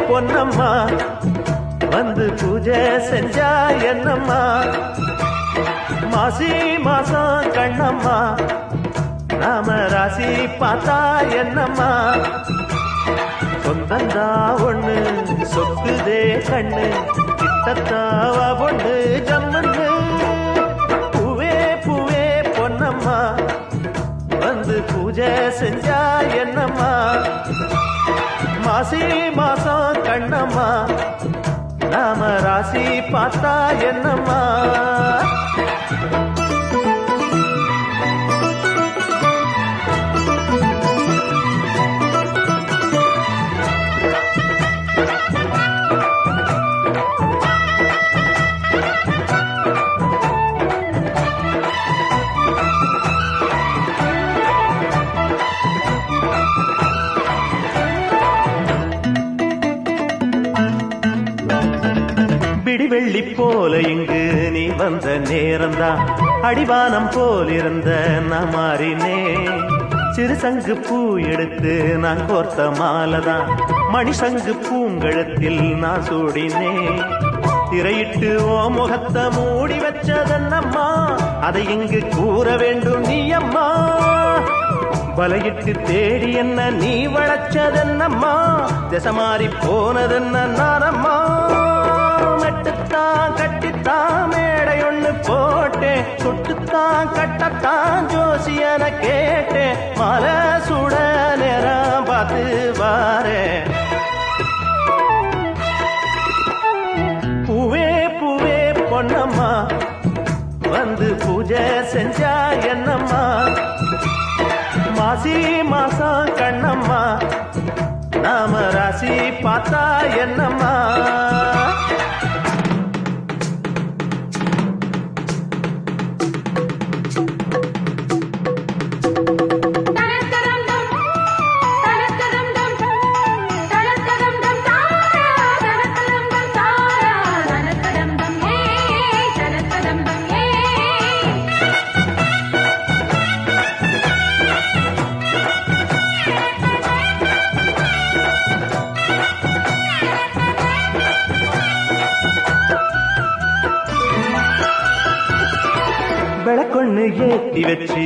பொன்னம்மா வந்து பூஜை செஞ்சா என்னம்மா மாசி மாசம் கண்ணம்மா நாம ராசி பார்த்தா என்னம்மா சொந்தந்தா ஒண்ணு சொக்குதே கண்ணு கிட்டத்தாவா பொண்ணு ஜம்முன்னு பூவே பூவே பொன்னம்மா வந்து பூஜை செஞ்சா என்னம்மா மாசி மாசம் கண்ணம்மா நாம ராசி பார்த்தா என்னம்மா பிடிவெள்ளி போல இங்கு நீ வந்த நேரம்தான் அடிவானம் போல் இருந்த நான் மாறினே சிறு சங்கு பூ எடுத்து நான் கோர்த்த மாலதான் மணிசங்கு பூங்கழுத்தில் நான் சூடினே திரையிட்டு ஓ முகத்தை மூடி வச்சதன்னம்மா அதை இங்கு கூற வேண்டும் நீ அம்மா வலையிட்டு தேடி என்ன நீ வளச்சதன்னம்மா திசை மாறி போனதென்ன நானம்மா நட்டுத்தான் கட்டித்தான் மேடை ஒண்ணு போட்டேன் சுட்டுத்தான் கட்டத்தான் ஜோசியன கேட்டேன் மலை சுட நேரம் பார்த்து வாரே பூவே பூவே பொன்னம்மா வந்து பூஜை செஞ்சா என்னம்மா மாசி மாசம் கண்ணம்மா நாம ராசி பார்த்தா என்னம்மா விளக்கொண்ணு ஏத்தி வச்சு